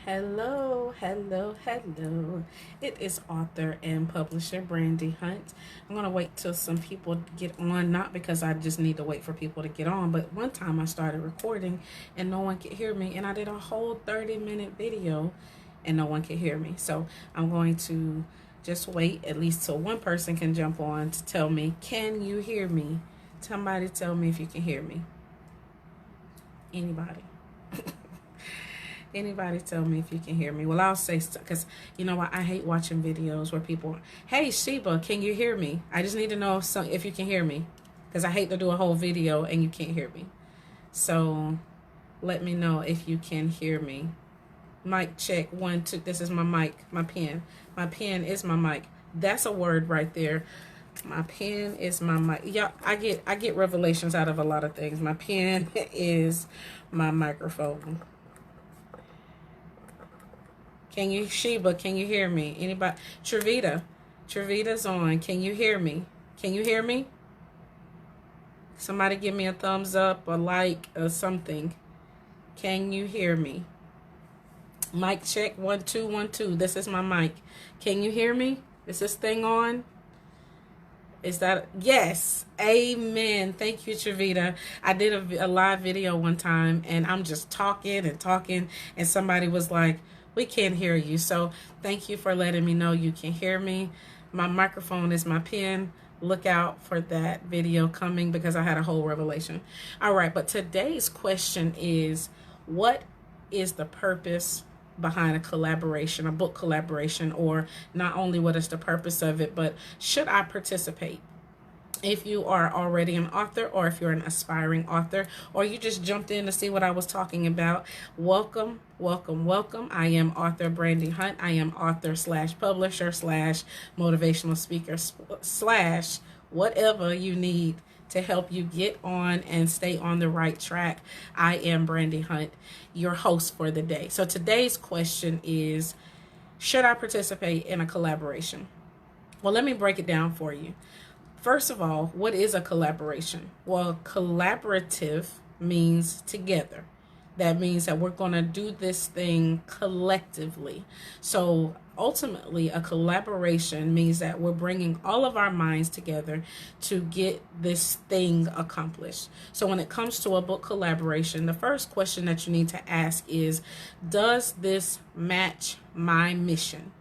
Hello, hello, hello. It is author and publisher Brandy Hunt. I'm going to wait till some people get on, not because I just need to wait for people to get on, but one time I started recording and no one could hear me, and I did a whole 30-minute video and no one could hear me. So I'm going to just wait at least till one person can jump on to tell me, can you hear me? Somebody tell me if you can hear me. Anybody? Anybody tell me if you can hear me? Well, I'll say, because you know what? I hate watching videos where people, hey, Sheba, can you hear me? I just need to know if you can hear me, because I hate to do a whole video and you can't hear me. So let me know if you can hear me. Mic check, 1, 2. This is my mic, my pen. My pen is my mic. That's a word right there. My pen is my mic. Yeah, I get revelations out of a lot of things. My pen is my microphone. Can you, Sheba, can you hear me? Anybody? Trevita's on. Can you hear me? Can you hear me? Somebody give me a thumbs up, a like, or something. Can you hear me? Mic check, 1, 2, 1, 2. This is my mic. Can you hear me? Is this thing on? Is that, yes, amen. Thank you, Trevita. I did a live video one time and I'm just talking and somebody was like, we can't hear you. So thank you for letting me know you can hear me. My microphone is my pen. Look out for that video coming because I had a whole revelation. All right, but today's question is, what is the purpose behind a collaboration, a book collaboration, or not only what is the purpose of it, but should I participate? If you are already an author, or if you're an aspiring author, or you just jumped in to see what I was talking about, welcome, welcome, welcome. I am author Brandy Hunt. I am author / publisher / motivational speaker / whatever you need to help you get on and stay on the right track. I am Brandy Hunt, your host for the day. So today's question is, should I participate in a collaboration? Well, let me break it down for you. First of all, what is a collaboration? Well, collaborative means together. That means that we're going to do this thing collectively. So ultimately, a collaboration means that we're bringing all of our minds together to get this thing accomplished. So when it comes to a book collaboration, the first question that you need to ask is, does this match my mission?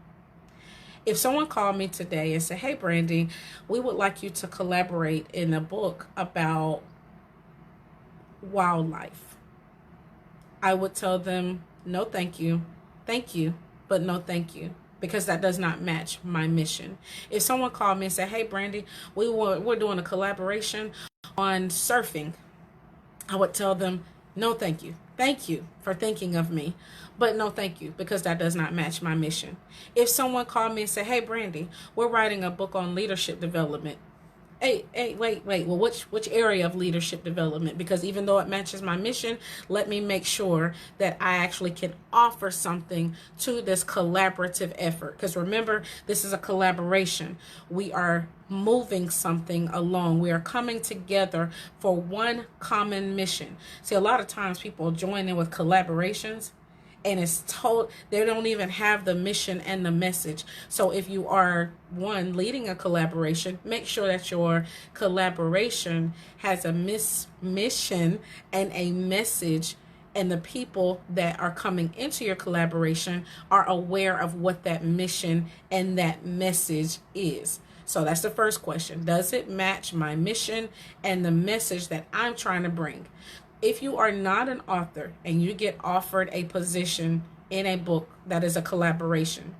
If someone called me today and said, hey, Brandy, we would like you to collaborate in a book about wildlife, I would tell them, no, thank you, but no, thank you, because that does not match my mission. If someone called me and said, hey, Brandy, we're doing a collaboration on surfing, I would tell them, no, thank you. Thank you for thinking of me, but no, thank you, because that does not match my mission. If someone called me and said, hey, Brandy, we're writing a book on leadership development. Hey, wait. Well, which area of leadership development? Because even though it matches my mission, let me make sure that I actually can offer something to this collaborative effort. Because remember, this is a collaboration. We are moving something along. We are coming together for one common mission. See, a lot of times people join in with collaborations and it's told they don't even have the mission and the message. So if you are leading a collaboration, make sure that your collaboration has a mission and a message, and the people that are coming into your collaboration are aware of what that mission and that message is. So that's the first question. Does it match my mission and the message that I'm trying to bring? If you are not an author and you get offered a position in a book that is a collaboration,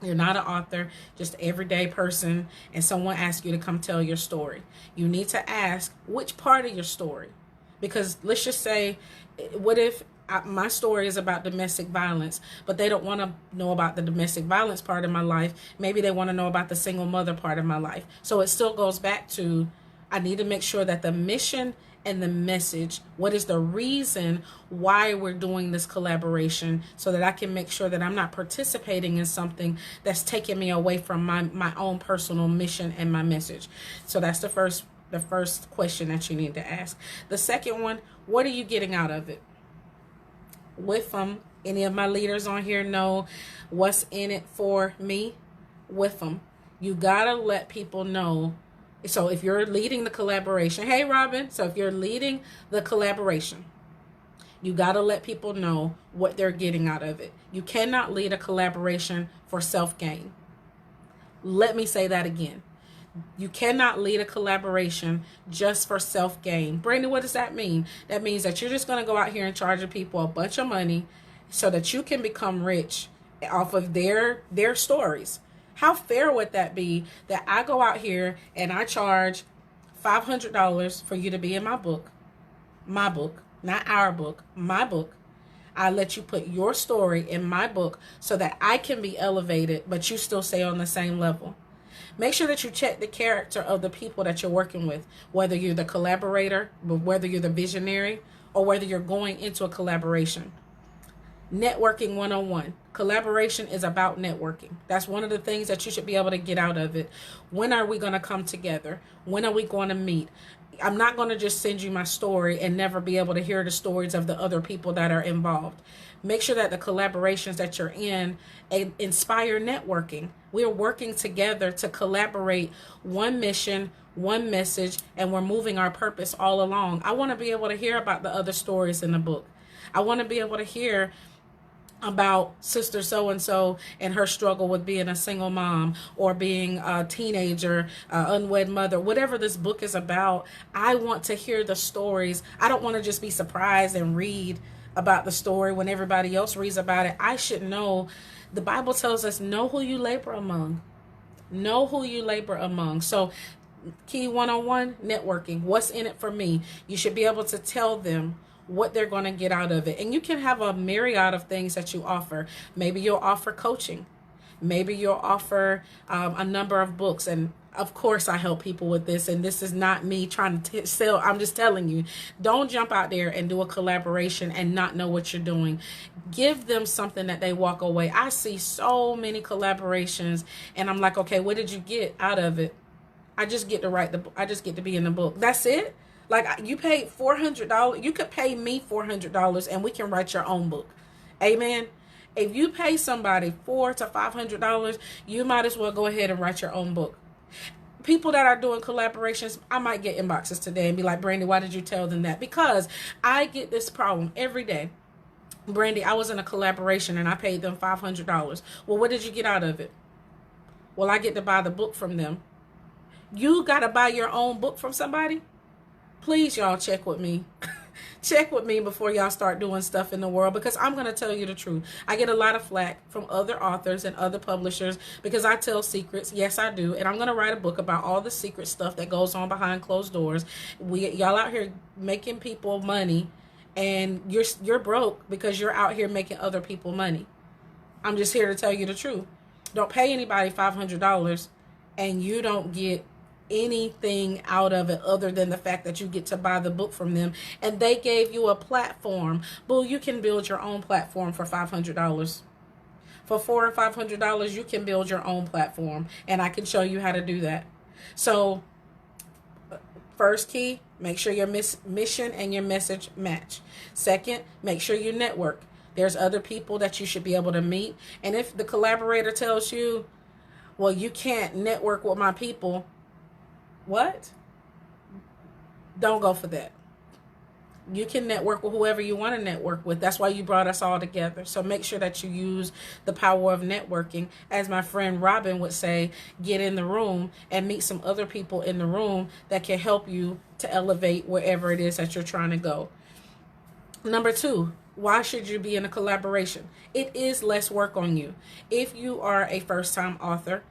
you're not an author, just an everyday person, and someone asks you to come tell your story, you need to ask which part of your story. Because let's just say, what if my story is about domestic violence, but they don't want to know about the domestic violence part of my life. Maybe they want to know about the single mother part of my life. So it still goes back to, I need to make sure that the mission and the message, what is the reason why we're doing this collaboration, so that I can make sure that I'm not participating in something that's taking me away from my own personal mission and my message. So that's the first question that you need to ask. The second one, what are you getting out of it? WIFM Any of my leaders on here know what's in it for me? WIFM. You gotta let people know. So if you're leading the collaboration, hey Robin, so if you're leading the collaboration, you gotta let people know what they're getting out of it. You cannot lead a collaboration for self-gain. Let me say that again. You cannot lead a collaboration just for self-gain. Brandy, what does that mean? That means that you're just going to go out here and charge people a bunch of money so that you can become rich off of their stories. How fair would that be that I go out here and I charge $500 for you to be in my book, not our book, my book. I let you put your story in my book so that I can be elevated, but you still stay on the same level. Make sure that you check the character of the people that you're working with, whether you're the collaborator, whether you're the visionary, or whether you're going into a collaboration. Networking 101. Collaboration is about networking. That's one of the things that you should be able to get out of it. When are we going to come together? When are we going to meet? I'm not going to just send you my story and never be able to hear the stories of the other people that are involved. Make sure that the collaborations that you're in inspire networking. We're working together to collaborate one mission, one message, and we're moving our purpose all along. I want to be able to hear about the other stories in the book. I want to be able to hear about sister so-and-so and her struggle with being a single mom or being a teenager, unwed mother, whatever this book is about. I want to hear the stories. I don't want to just be surprised and read about the story when everybody else reads about it. I should know. The Bible tells us, know who you labor among. Know who you labor among. So key 101, networking. What's in it for me? You should be able to tell them what they're going to get out of it. And you can have a myriad of things that you offer. Maybe you'll offer coaching. Maybe you'll offer a number of books. And of course I help people with this. And this is not me trying to sell. I'm just telling you, don't jump out there and do a collaboration and not know what you're doing. Give them something that they walk away. I see so many collaborations and I'm like, okay, what did you get out of it? I just get to write I just get to be in the book. That's it. Like, you paid $400. You could pay me $400 and we can write your own book. Amen. If you pay somebody $400 to $500, you might as well go ahead and write your own book. People that are doing collaborations, I might get inboxes today and be like, Brandy, why did you tell them that? Because I get this problem every day. Brandy, I was in a collaboration and I paid them $500. Well, what did you get out of it? Well, I get to buy the book from them. You got to buy your own book from somebody? Please, y'all, check with me. Check with me before y'all start doing stuff in the world, because I'm going to tell you the truth. I get a lot of flack from other authors and other publishers because I tell secrets. Yes, I do. And I'm going to write a book about all the secret stuff that goes on behind closed doors. Y'all out here making people money and you're broke because you're out here making other people money. I'm just here to tell you the truth. Don't pay anybody $500 and you don't get anything out of it other than the fact that you get to buy the book from them and they gave you a platform. Boo, you can build your own platform for $500. For $400 or $500, you can build your own platform and I can show you how to do that. So first key, make sure your mission and your message match. Second, make sure you network. There's other people that you should be able to meet. And if the collaborator tells you, well, you can't network with my people, what? Don't go for that. You can network with whoever you want to network with. That's why you brought us all together. So make sure that you use the power of networking. As my friend Robin would say, get in the room and meet some other people in the room that can help you to elevate wherever it is that you're trying to go. Number 2, why should you be in a collaboration? It is less work on you. If you are a first-time author,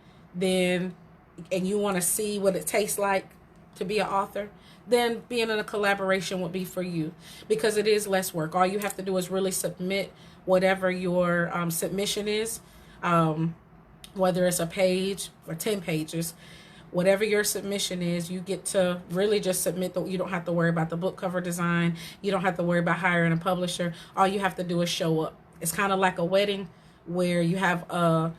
and you want to see what it tastes like to be an author, then being in a collaboration would be for you, because it is less work. All you have to do is really submit whatever your submission is, whether it's a page or 10 pages. Whatever your submission is, you get to really just submit. You don't have to worry about the book cover design. You don't have to worry about hiring a publisher. All you have to do is show up. It's kind of like a wedding where you have a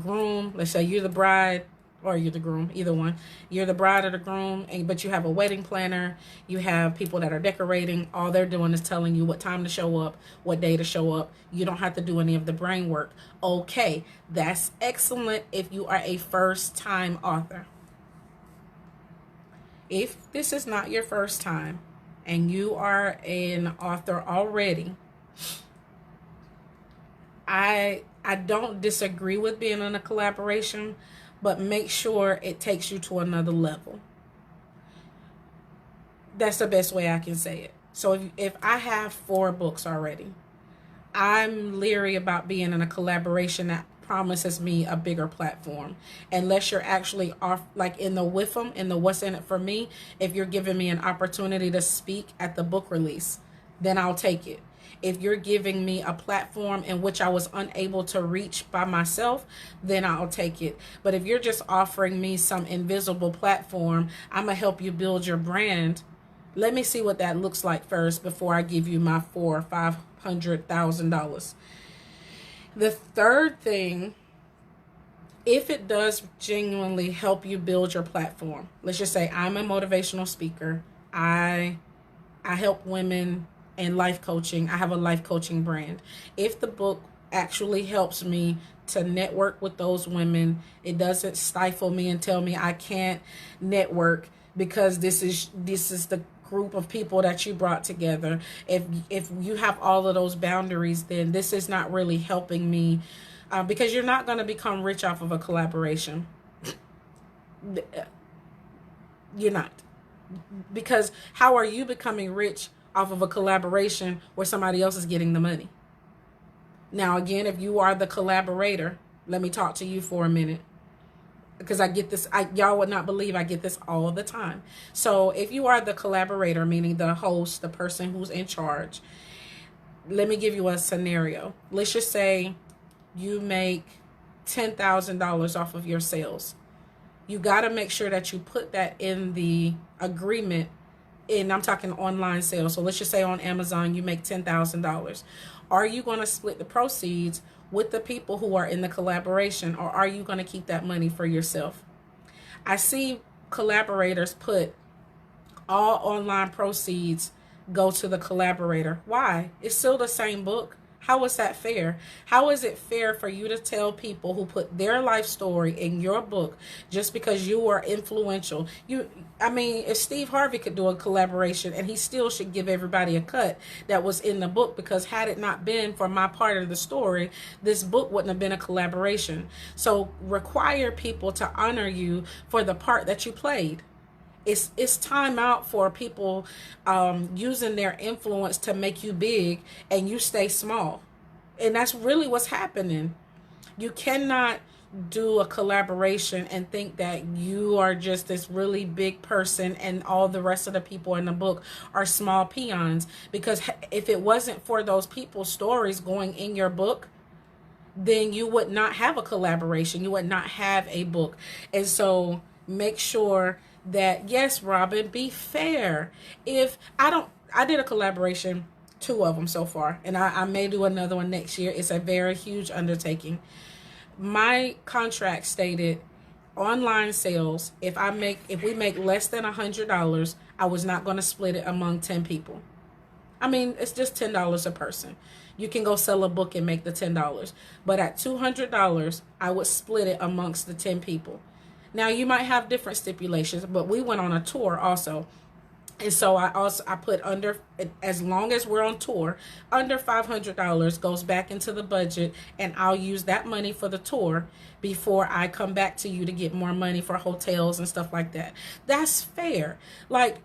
groom. Let's say you're the bride or you're the groom, either one. You're the bride or the groom, but you have a wedding planner. You have people that are decorating. All they're doing is telling you what time to show up, what day to show up. You don't have to do any of the brain work. Okay, that's excellent if you are a first-time author. If this is not your first time and you are an author already, I don't disagree with being in a collaboration, but make sure it takes you to another level. That's the best way I can say it. So if I have 4 books already, I'm leery about being in a collaboration that promises me a bigger platform. Unless you're actually off, like in the WIFM, in the What's in It for Me, if you're giving me an opportunity to speak at the book release, then I'll take it. If you're giving me a platform in which I was unable to reach by myself, then I'll take it. But if you're just offering me some invisible platform, I'm going to help you build your brand. Let me see what that looks like first before I give you my $400,000 or $500,000. The third thing, if it does genuinely help you build your platform, let's just say I'm a motivational speaker. I help women in life coaching. I have a life coaching brand. If the book actually helps me to network with those women, it doesn't stifle me and tell me I can't network because this is the group of people that you brought together. If you have all of those boundaries, then this is not really helping me, because you're not going to become rich off of a collaboration. You're not. Because how are you becoming rich off of a collaboration where somebody else is getting the money? Now, again, if you are the collaborator, let me talk to you for a minute, because I get this. Y'all would not believe I get this all the time. So if you are the collaborator, meaning the host, the person who's in charge, let me give you a scenario. Let's just say you make $10,000 off of your sales. You got to make sure that you put that in the agreement. And I'm talking online sales. So let's just say on Amazon, you make $10,000. Are you going to split the proceeds with the people who are in the collaboration, or are you going to keep that money for yourself? I see collaborators put all online proceeds go to the collaborator. Why? It's still the same book. How is that fair? How is it fair for you to tell people who put their life story in your book just because you are influential? If Steve Harvey could do a collaboration and he still should give everybody a cut that was in the book, because had it not been for my part of the story, this book wouldn't have been a collaboration. So require people to honor you for the part that you played. It's time out for people using their influence to make you big and you stay small. And that's really what's happening. You cannot do a collaboration and think that you are just this really big person and all the rest of the people in the book are small peons. Because if it wasn't for those people's stories going in your book, then you would not have a collaboration. You would not have a book. And so make sure that, yes, Robin, be fair. If I did a collaboration, 2 of them so far, and I may do another one next year. It's a very huge undertaking. My contract stated online sales, if we make less than $100, I was not going to split it among 10 people. I mean, it's just $10 a person. You can go sell a book and make the $10. But at $200, I would split it amongst the 10 people. Now, you might have different stipulations, but we went on a tour also. And so I put under, as long as we're on tour, under $500 goes back into the budget, and I'll use that money for the tour before I come back to you to get more money for hotels and stuff like that. That's fair. Like,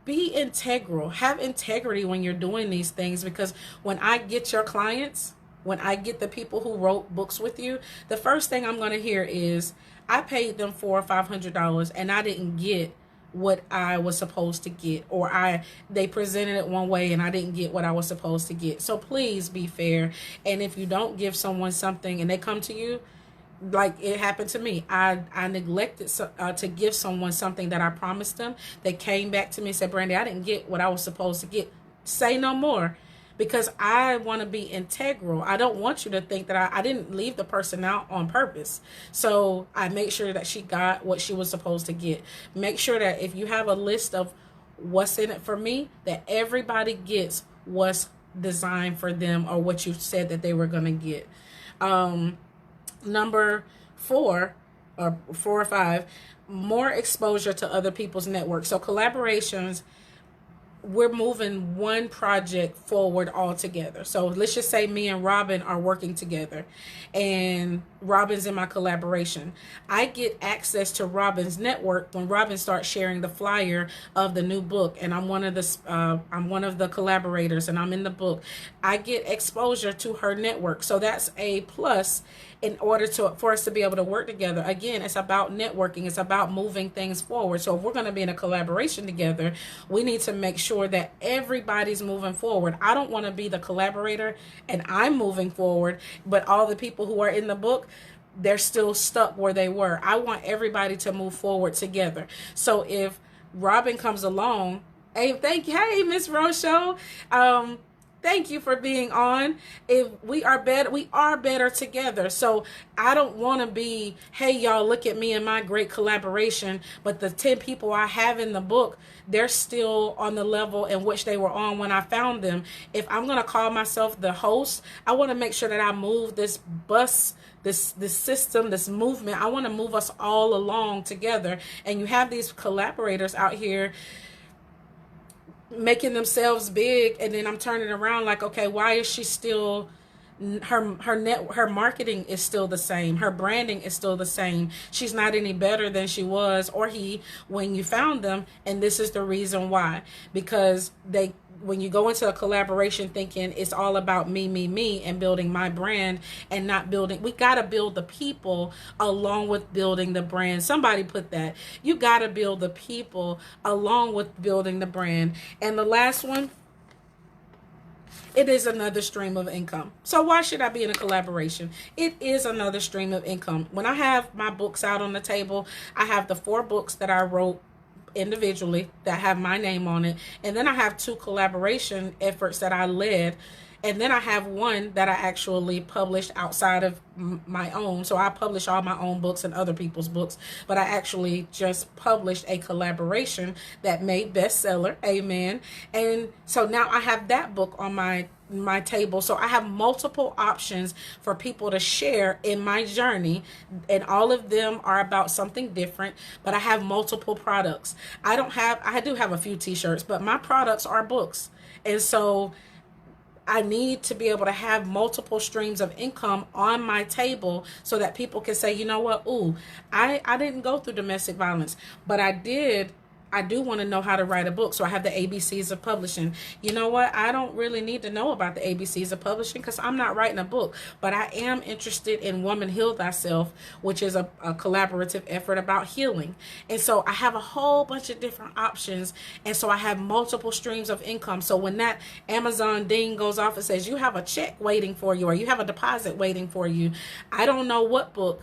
be integral. Have integrity when you're doing these things, because when I get your clients, when I get the people who wrote books with you, the first thing I'm going to hear is, I paid them $400 or $500 and I didn't get what I was supposed to get, or they presented it one way and I didn't get what I was supposed to get. So please be fair. And if you don't give someone something and they come to you, like it happened to me, I neglected to give someone something that I promised them. They came back to me and said, Brandy, I didn't get what I was supposed to get. Say no more. because I want to be integral. I don't want you to think that I didn't leave the person out on purpose. So I make sure that she got what she was supposed to get. Make sure that if you have a list of what's in it for me, that everybody gets what's designed for them or what you said that they were going to get. Number 4 or 4 or 5, more exposure to other people's networks. So collaborations, we're moving one project forward all together. So let's just say me and Robin are working together and Robin's in my collaboration. I get access to Robin's network when Robin starts sharing the flyer of the new book, and I'm one of the collaborators and I'm in the book. I get exposure to her network. So that's a plus in order for us to be able to work together. Again, it's about networking. It's about moving things forward. So if we're going to be in a collaboration together, we need to make sure that everybody's moving forward. I don't want to be the collaborator and I'm moving forward, but all the people who are in the book, they're still stuck where they were. I want everybody to move forward together. So if Robin comes along, hey, thank you. Hey, Miss Rochelle. Thank you for being on. If we are better together. So I don't want to be, hey, y'all, look at me and my great collaboration. But the 10 people I have in the book, they're still on the level in which they were on when I found them. If I'm going to call myself the host, I want to make sure that I move this bus, this system, this movement. I want to move us all along together. And you have these collaborators out here making themselves big, and then I'm turning around like, okay, why is she still, her marketing is still the same, her branding is still the same, she's not any better than she was or he when you found them. And this is the reason why, because when you go into a collaboration thinking it's all about me and building my brand and not building, we got to build the people along with building the brand. Somebody put that. You got to build the people along with building the brand. And the last one, it is another stream of income. So why should I be in a collaboration? It is another stream of income. When I have my books out on the table, I have the 4 books that I wrote individually that have my name on it, and then I have 2 collaboration efforts that I led, and then I have one that I actually published outside of my own. So I publish all my own books and other people's books, but I actually just published a collaboration that made bestseller. Amen. And so now I have that book on my table. So I have multiple options for people to share in my journey, and all of them are about something different, but I have multiple products. I do have a few t-shirts, but my products are books. And so I need to be able to have multiple streams of income on my table so that people can say, you know what, ooh, I didn't go through domestic violence, but I do want to know how to write a book. So I have the ABCs of publishing. You know what? I don't really need to know about the ABCs of publishing because I'm not writing a book, but I am interested in Woman Heal Thyself, which is a collaborative effort about healing. And so I have a whole bunch of different options. And so I have multiple streams of income. So when that Amazon ding goes off and says you have a check waiting for you or you have a deposit waiting for you, I don't know what book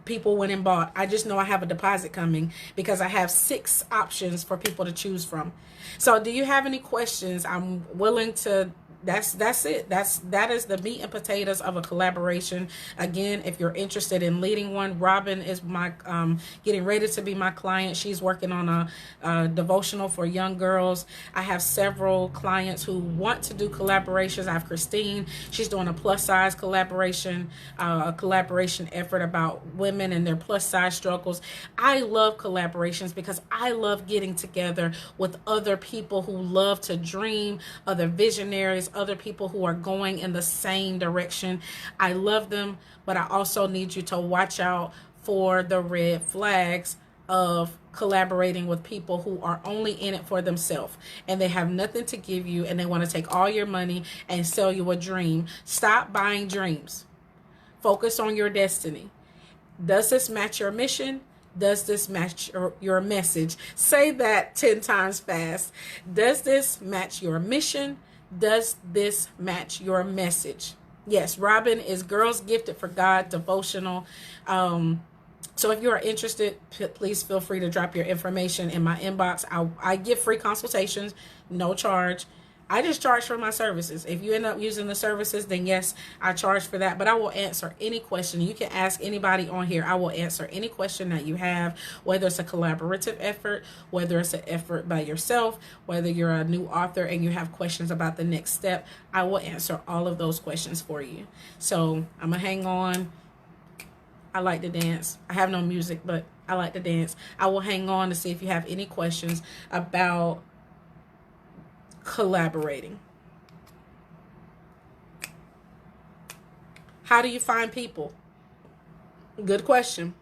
people went and bought. I just know I have a deposit coming because I have 6 options for people to choose from. So do you have any questions? I'm willing to, that's it. That is the meat and potatoes of a collaboration. Again, if you're interested in leading one, Robin is my getting ready to be my client. She's working on a devotional for young girls. I have several clients who want to do collaborations. I have Christine. She's doing a plus size collaboration, a collaboration effort about women and their plus size struggles. I love collaborations because I love getting together with other people who love to dream, other visionaries, other people who are going in the same direction. I love them, but I also need you to watch out for the red flags of collaborating with people who are only in it for themselves and they have nothing to give you and they want to take all your money and sell you a dream. Stop buying dreams. Focus on your destiny. Does this match your mission? Does this match your message? Say that 10 times fast. Does this match your mission? Does this match your message? Yes, Robin is Girls Gifted for God devotional. So if you are interested, please feel free to drop your information in my inbox. I give free consultations, no charge. I just charge for my services. If you end up using the services, then yes, I charge for that. But I will answer any question. You can ask anybody on here. I will answer any question that you have, whether it's a collaborative effort, whether it's an effort by yourself, whether you're a new author and you have questions about the next step. I will answer all of those questions for you. So I'm going to hang on. I like to dance. I have no music, but I like to dance. I will hang on to see if you have any questions about collaborating. How do you find people? Good question.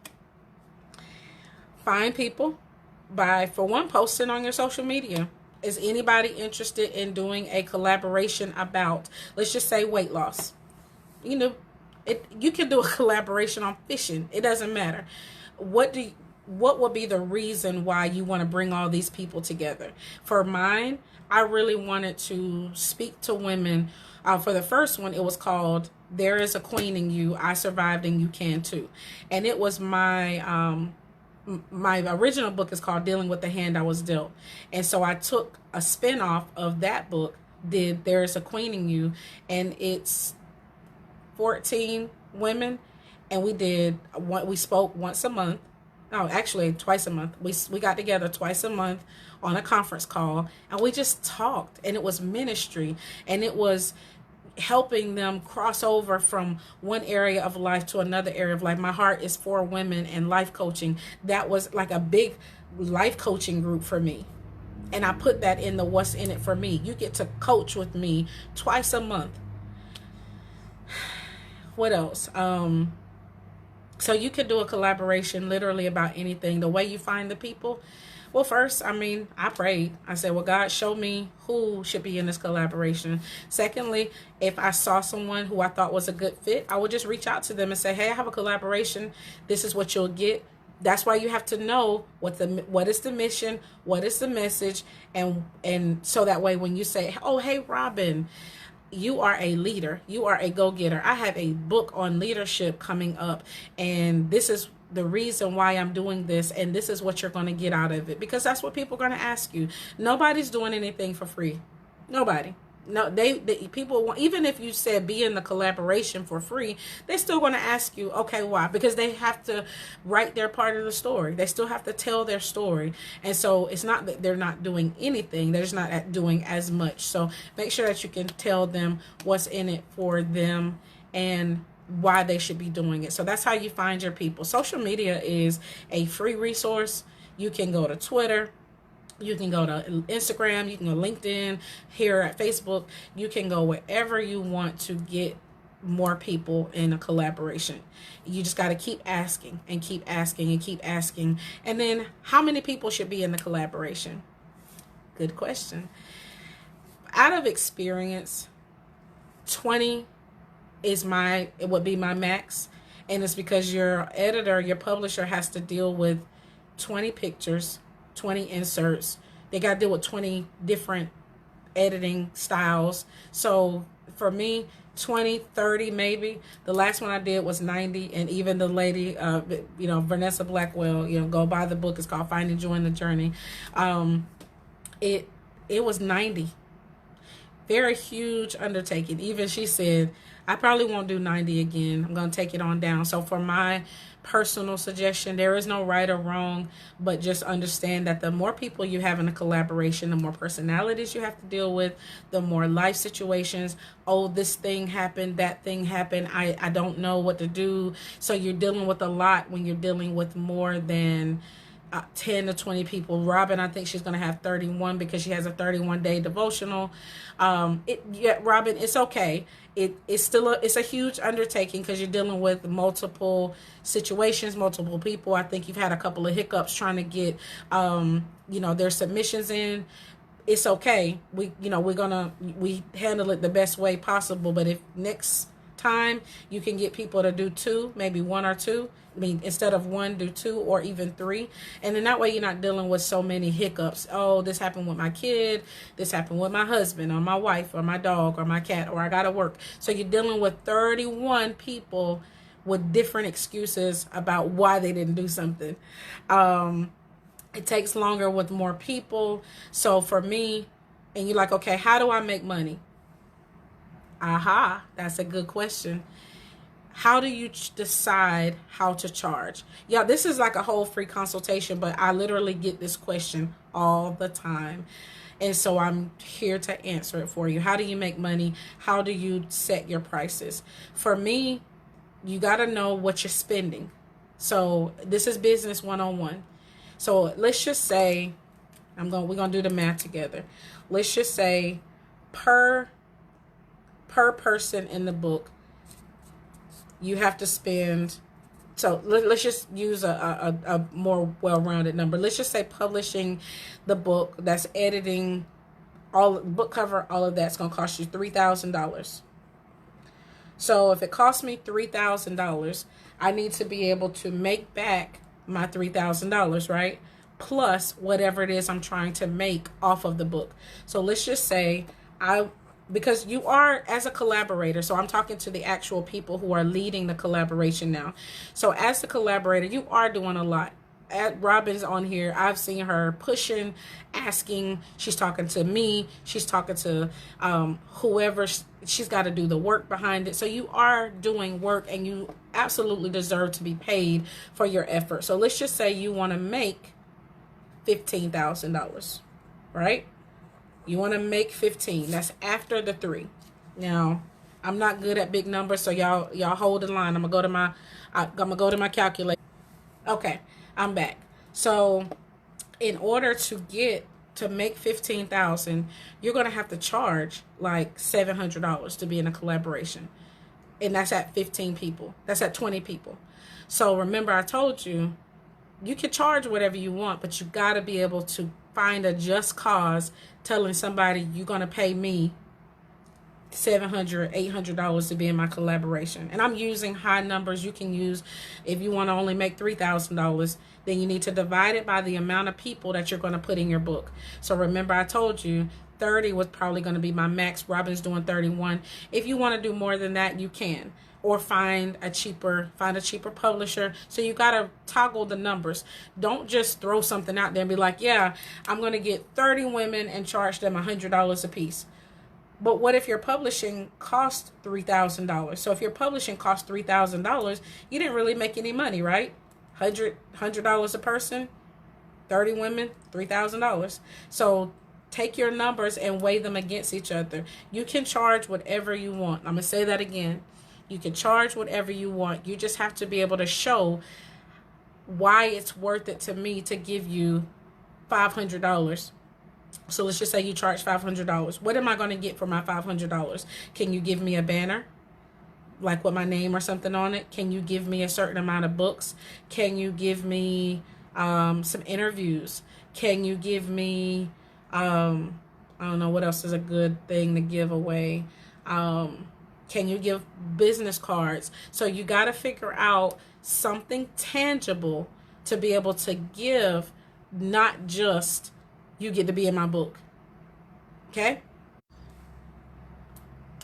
Find people by, for one, posting on your social media. Is anybody interested in doing a collaboration about, let's just say, weight loss? You know, you can do a collaboration on fishing. It doesn't matter. What would be the reason why you want to bring all these people together? For mine, I really wanted to speak to women. For the first one, it was called "There Is a Queen in You. I Survived and You Can Too," and it was my original book is called "Dealing with the Hand I Was Dealt," and so I took a spinoff of that book, did "There Is a Queen in You," and it's 14 women, and we spoke once a month. No, actually twice a month. We got together twice a month on a conference call, and we just talked, and it was ministry, and it was helping them cross over from one area of life to another area of life. My heart is for women and life coaching. That was like a big life coaching group for me. And I put that in the what's in it for me. You get to coach with me twice a month. What else? So you could do a collaboration literally about anything. The way you find the people. Well, first, I prayed. I said, well, God, show me who should be in this collaboration. Secondly, if I saw someone who I thought was a good fit, I would just reach out to them and say, hey, I have a collaboration. This is what you'll get. That's why you have to know what is the mission, what is the message, and so that way when you say, oh, hey, Robin, you are a leader. You are a go-getter. I have a book on leadership coming up, and this is the reason why I'm doing this, and this is what you're going to get out of it, because that's what people are going to ask you. Nobody's doing anything for free. Nobody. No, they people want, even if you said be in the collaboration for free, they're still going to ask you, okay, why? Because they have to write their part of the story. They still have to tell their story. And so it's not that they're not doing anything. They're just not doing as much. So make sure that you can tell them what's in it for them and why they should be doing it. So that's how you find your people. Social media is a free resource. You can go to Twitter. You can go to Instagram, you can go LinkedIn, here at Facebook. You can go wherever you want to get more people in a collaboration. You just got to keep asking and keep asking and keep asking. And then how many people should be in the collaboration? Good question. Out of experience, 20 it would be my max. And it's because your editor, your publisher has to deal with 20 pictures, 20 inserts. They got to deal with 20 different editing styles. So for me, 20, 30 maybe. The last one I did was 90, and even the lady, Vanessa Blackwell, go buy the book. It's called Finding Joy in the Journey. It was 90. Very huge undertaking. Even she said, I probably won't do 90 again. I'm going to take it on down. So for my personal suggestion, there is no right or wrong, but just understand that the more people you have in a collaboration, the more personalities you have to deal with, the more life situations. Oh, this thing happened, that thing happened. I don't know what to do. So you're dealing with a lot when you're dealing with more than 10 to 20 people. Robin, I think she's going to have 31 because she has a 31-day devotional. Robin, it's okay. It's still it's a huge undertaking because you're dealing with multiple situations, multiple people. I think you've had a couple of hiccups trying to get, their submissions in. It's okay. We handle it the best way possible. But if next time you can get people to do 2, maybe 1 or 2. Instead of 1, do 2 or even 3. And then that way you're not dealing with so many hiccups. Oh, this happened with my kid. This happened with my husband or my wife or my dog or my cat, or I got to work. So you're dealing with 31 people with different excuses about why they didn't do something. It takes longer with more people. So for me, And you're like, okay, how do I make money? Aha, that's a good question. How do you decide how to charge? Yeah, this is like a whole free consultation, but I literally get this question all the time. And so I'm here to answer it for you. How do you make money? How do you set your prices? For me, you got to know what you're spending. So this is business 101. So let's just say we're going to do the math together. Let's just say per person in the book, you have to spend, so let's just use a more well-rounded number. Let's just say publishing the book, that's editing, all book cover, all of that's going to cost you $3,000. So if it costs me $3,000, I need to be able to make back my $3,000, right? Plus whatever it is I'm trying to make off of the book. So let's just say because you are, as a collaborator, so I'm talking to the actual people who are leading the collaboration now. So as the collaborator, you are doing a lot. Robin's on here. I've seen her pushing, asking. She's talking to me. She's talking to whoever. She's got to do the work behind it. So you are doing work, and you absolutely deserve to be paid for your effort. So let's just say you want to make $15,000, right? You want to make 15. That's after the 3. Now, I'm not good at big numbers, so y'all hold the line. I'm gonna go to my calculator. Okay, I'm back. So, in order to make 15,000, you're gonna have to charge like $700 to be in a collaboration, and that's at 15 people. That's at 20 people. So remember, I told you, you can charge whatever you want, but you got to be able to find a just cause, telling somebody you're going to pay me $700, $800 to be in my collaboration. And I'm using high numbers. You can use, if you want to only make $3,000, then you need to divide it by the amount of people that you're going to put in your book. So remember, I told you 30 was probably going to be my max. Robin's doing 31. If you want to do more than that, you can. Or find a cheaper publisher. So you got to toggle the numbers. Don't just throw something out there and be like, yeah, I'm going to get 30 women and charge them $100 a piece. But what if your publishing cost $3,000? So if your publishing cost $3,000, you didn't really make any money, right? $100 a person, 30 women, $3,000. So take your numbers and weigh them against each other. You can charge whatever you want. I'm going to say that again. You can charge whatever you want. You just have to be able to show why it's worth it to me to give you $500. So let's just say you charge $500. What am I going to get for my $500? Can you give me a banner, like with my name or something on it? Can you give me a certain amount of books? Can you give me some interviews? Can you give me, I don't know, what else is a good thing to give away? Can you give business cards? So you got to figure out something tangible to be able to give, not just you get to be in my book. Okay?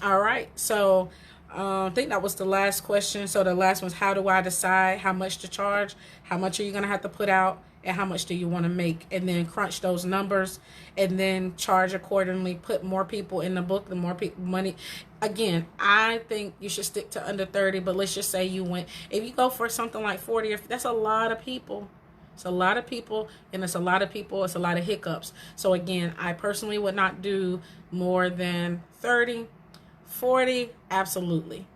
All right. So I think that was the last question. So the last one's, how do I decide how much to charge? How much are you going to have to put out? And how much do you want to make? And then crunch those numbers and then charge accordingly. Put more people in the book, the more people money. Again, I think you should stick to under 30, but let's just say you went, if you go for something like 40, that's a lot of people. It's a lot of people, and it's a lot of people. It's a lot of hiccups. So again, I personally would not do more than 30, 40, absolutely.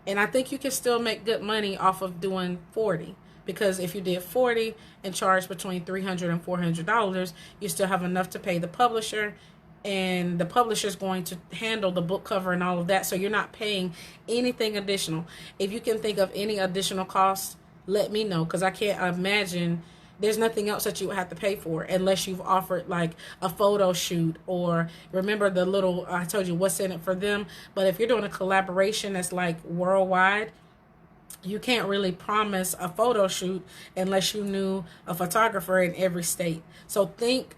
And I think you can still make good money off of doing 40. Because if you did 40 and charge between $300 and $400, you still have enough to pay the publisher, and the publisher is going to handle the book cover and all of that. So you're not paying anything additional. If you can think of any additional costs, let me know, because I can't imagine there's nothing else that you would have to pay for unless you've offered like a photo shoot, or remember the little, I told you what's in it for them. But if you're doing a collaboration that's like worldwide, you can't really promise a photo shoot unless you knew a photographer in every state. So think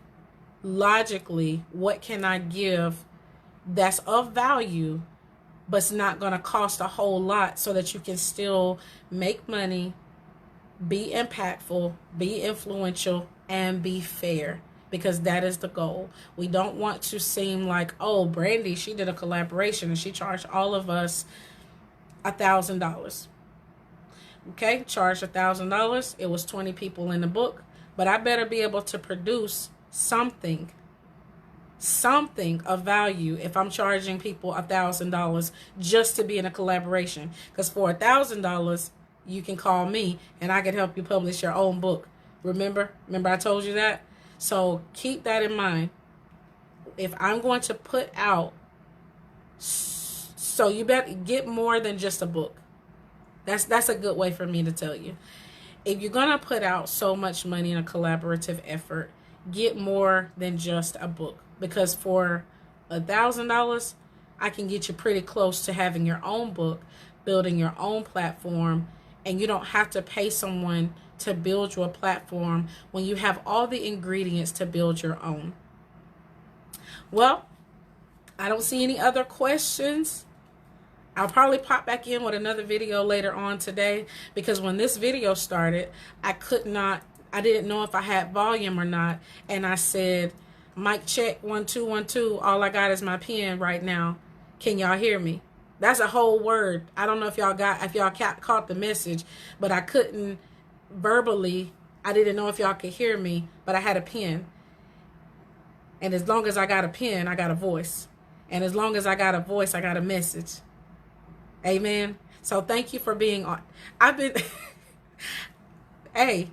logically, what can I give that's of value, but it's not going to cost a whole lot, so that you can still make money, be impactful, be influential, and be fair. because that is the goal. We don't want to seem like, oh, Brandy, she did a collaboration and she charged all of us $1,000. Okay, charged $1,000. It was 20 people in the book, but I better be able to produce something of value if I'm charging people $1,000 just to be in a collaboration. Because for $1,000, you can call me and I can help you publish your own book. Remember I told you that? So keep that in mind. If I'm going to put out, so you better get more than just a book. That's a good way for me to tell you. If you're going to put out so much money in a collaborative effort, get more than just a book. Because for $1,000, I can get you pretty close to having your own book, building your own platform, and you don't have to pay someone to build you a platform when you have all the ingredients to build your own. Well, I don't see any other questions. I'll probably pop back in with another video later on today, because when this video started, I didn't know if I had volume or not. And I said, mic check, 1 2 1 2. All I got is my pen right now. Can y'all hear me? That's a whole word. I don't know if y'all caught the message, but I couldn't verbally. I didn't know if y'all could hear me, but I had a pen. And as long as I got a pen, I got a voice. And as long as I got a voice, I got a message. Amen. So thank you for being on. I've been, hey,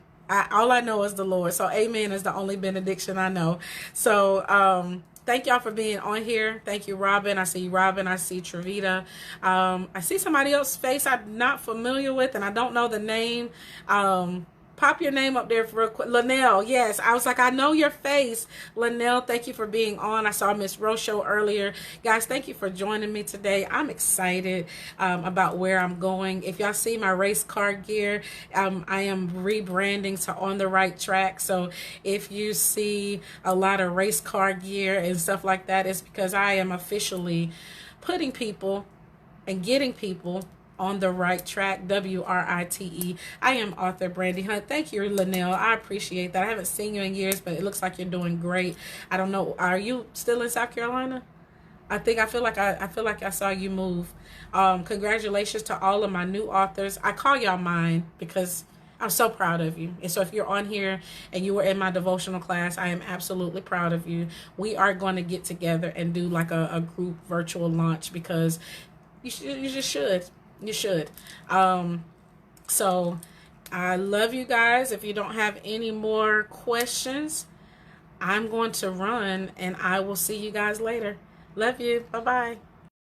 all I know is the Lord. So amen is the only benediction I know. So thank y'all for being on here. Thank you, Robin. I see Robin. I see Trevita. I see somebody else's face I'm not familiar with, and I don't know the name. Pop your name up there real quick. Linnell, yes. I was like, I know your face. Linnell, thank you for being on. I saw Miss Rocho earlier. Guys, thank you for joining me today. I'm excited about where I'm going. If y'all see my race car gear, I am rebranding to On the Right Track. So if you see a lot of race car gear and stuff like that, it's because I am officially putting people and getting people on the right track. WRITE. I am author Brandy Hunt. Thank you, Linnell. I appreciate that. I haven't seen you in years, but it looks like you're doing great. I don't know. Are you still in South Carolina? I feel like I saw you move. Congratulations to all of my new authors. I call y'all mine because I'm so proud of you. And so if you're on here and you were in my devotional class, I am absolutely proud of you. We are going to get together and do like a group virtual launch, because you just should. You should. So I love you guys. If you don't have any more questions, I'm going to run, and I will see you guys later. Love you. Bye-bye.